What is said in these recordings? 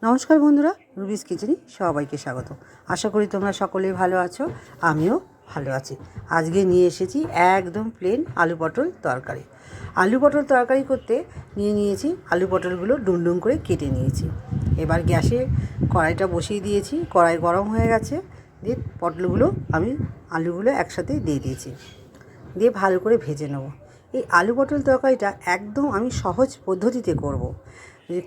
নমস্কার বন্ধুরা, রুবিস কিচেনে সবাইকে স্বাগত। আশা করি তোমরা সকলেই ভালো আছো, আমিও ভালো আছি। আজকে নিয়ে এসেছি একদম প্লেন আলু পটল তরকারি। আলু পটল তরকারি করতে নিয়েছি আলু পটলগুলো ডুম করে কেটে নিয়েছি। এবার গ্যাসে কড়াইটা বসিয়ে দিয়েছি, কড়াই গরম হয়ে গেছে। দিয়ে পটলগুলো আলুগুলো একসাথে দিয়ে দিয়েছি, দিয়ে ভালো করে ভেজে নেব। এই আলু পটল তরকারিটা একদম আমি সহজ পদ্ধতিতে করব।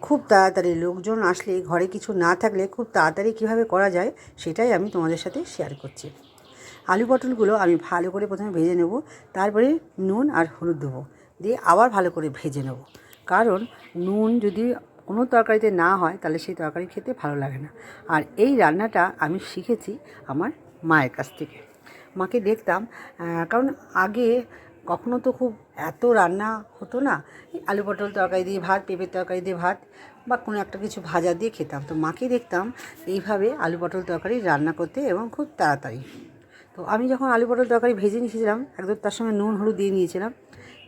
খুব তাড়াতাড়ি লোকজন আসলে, ঘরে কিছু না থাকলে খুব তাড়াতাড়ি কীভাবে করা যায় সেটাই আমি তোমাদের সাথে শেয়ার করছি। আলু পটলগুলো আমি ভালো করে প্রথমে ভেজে নেব, তারপরে নুন আর হলুদ দেবো, দিয়ে আবার ভালো করে ভেজে নেব। কারণ নুন যদি কোনো তরকারিতে না হয় তাহলে সেই তরকারি খেতে ভালো লাগে না। আর এই রান্নাটা আমি শিখেছি আমার মায়ের কাছ থেকে। মাকে দেখতাম, কারণ আগে কখনো তো খুব এত রান্না হতো না। আলু পটল তরকারি দিয়ে ভাত, পেঁপের তরকারি দিয়ে ভাত, বা কোনো একটা কিছু ভাজা দিয়ে খেতাম। তো মাকে দেখতাম এইভাবে আলু পটল তরকারি রান্না করতে, এবং খুব তাড়াতাড়ি। তো আমি যখন আলু পটল তরকারি ভেজে নিয়েছিলাম, একদম তার সঙ্গে নুন হলুদ দিয়ে নিয়েছিলাম।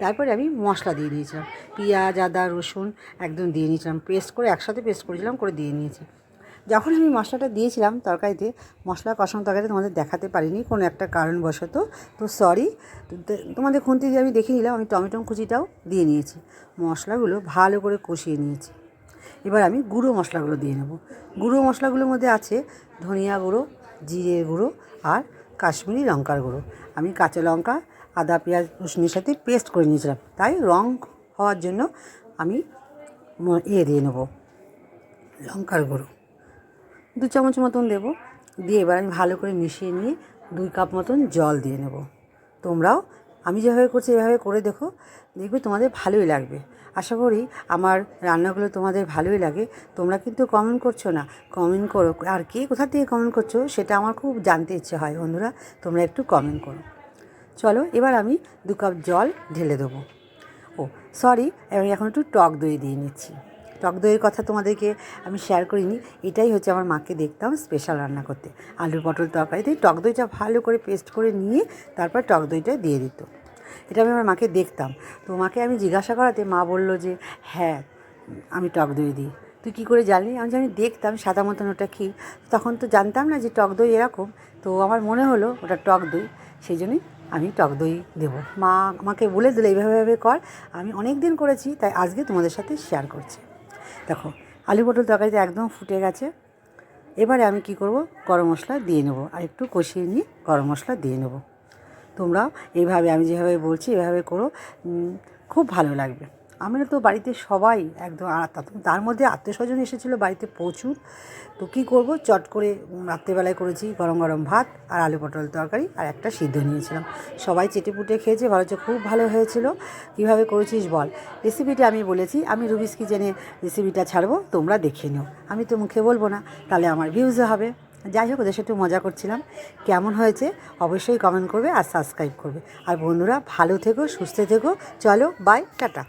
তারপরে আমি মশলা দিয়ে দিয়েছিলাম, পেঁয়াজ আদা রসুন একদম দিয়ে নিয়েছিলাম, পেস্ট করে একসাথে পেস্ট করেছিলাম, করে দিয়ে নিয়েছি। যখন আমি মশলাটা দিয়েছিলাম তরকারিতে, মশলা কষানো তরকারিতে তোমাদের দেখাতে পারিনি কোনো একটা কারণবশত, তো সরি। তোমাদের খুন্তি দিয়ে আমি দেখে নিলাম। আমি টমেটো কুচিটাও দিয়ে নিয়েছি, মশলাগুলো ভালো করে কষিয়ে নিয়েছি। এবার আমি গুঁড়ো মশলাগুলো দিয়ে নেব। গুঁড়ো মশলাগুলোর মধ্যে আছে ধনিয়া গুঁড়ো, জিরে গুঁড়ো আর কাশ্মীরি লঙ্কার গুঁড়ো। আমি কাঁচা লঙ্কা আদা পেঁয়াজ রসুনের সাথে পেস্ট করে নিয়েছিলাম, তাই রং হওয়ার জন্য আমি দিয়ে নেব লঙ্কার গুঁড়ো 2 চামচ মতন দেবো। দিয়ে এবার আমি ভালো করে মিশিয়ে নিয়ে 2 কাপ মতন জল দিয়ে নেব। তোমরাও আমি যেভাবে করছি এভাবে করে দেখো, দেখবে তোমাদের ভালোই লাগবে। আশা করি আমার রান্নাগুলো তোমাদের ভালোই লাগে। তোমরা কিন্তু কমেন্ট করছো না, কমেন্ট করো। আর কে কোথা থেকে কমেন্ট করছো সেটা আমার খুব জানতে ইচ্ছে হয়। বন্ধুরা, তোমরা একটু কমেন্ট করো। চলো, এবার আমি 2 কাপ জল ঢেলে দেবো। ও সরি, এবার এখন একটু টক দই দিয়ে নিচ্ছি। টক দইয়ের কথা তোমাদেরকে আমি শেয়ার করিনি। এটাই হচ্ছে আমার মাকে দেখতাম স্পেশাল রান্না করতে। আলু পটল তরকারিতে টক দইটা ভালো করে পেস্ট করে নিয়ে তারপর টক দইটা দিয়ে দিত। এটা আমি আমার মাকে দেখতাম। তো মাকে আমি জিজ্ঞাসা করাতে মা বলল যে হ্যাঁ, আমি টক দই দিই। তুই কী করে জানলি? আমি দেখতাম সাদা মতন ওটা কী, তখন তো জানতাম না যে টক দই এরকম। তো আমার মনে হলো ওটা টক দই, সেই জন্যই আমি টক দই দেবো। মা আমাকে বলে দিল এইভাবে কর। আমি অনেক দিন করেছি, তাই আজকে তোমাদের সাথে শেয়ার করছি। দেখো, আলু পটল তরকারিটা একদম ফুটে গেছে। এবারে আমি কি করব, গরম মশলা দিয়ে নেবো, আর একটু কষিয়ে নিয়ে গরম মশলা দিয়ে নেবো। তোমরাও এইভাবে আমি যেভাবে বলছি এভাবে করো, খুব ভালো লাগবে। আমরা তো বাড়িতে সবাই একদম, তার মধ্যে আত্মীয়স্বজন এসেছিলো বাড়িতে প্রচুর। তো কী করব, চট করে রাত্রেবেলায় করেছি গরম গরম ভাত আর আলু পটল তরকারি, আর একটা সিদ্ধ নিয়েছিলাম। সবাই চেটেপুটে খেয়েছে, ভালো খুব ভালো হয়েছিল। কীভাবে করেছিস বল। রেসিপিটা আমি বলেছি, আমি রুবিস কিচেনে রেসিপিটা ছাড়বো, তোমরা দেখে নিও। আমি তো মুখে বলবো না, তাহলে আমার ভিউজও হবে। যাই হোক, ওদের সাথে একটু মজা করছিলাম। কেমন হয়েছে অবশ্যই কমেন্ট করবে আর সাবস্ক্রাইব করবে। আর বন্ধুরা, ভালো থেকো, সুস্থ থেকো। চলো, বাই, টাটা।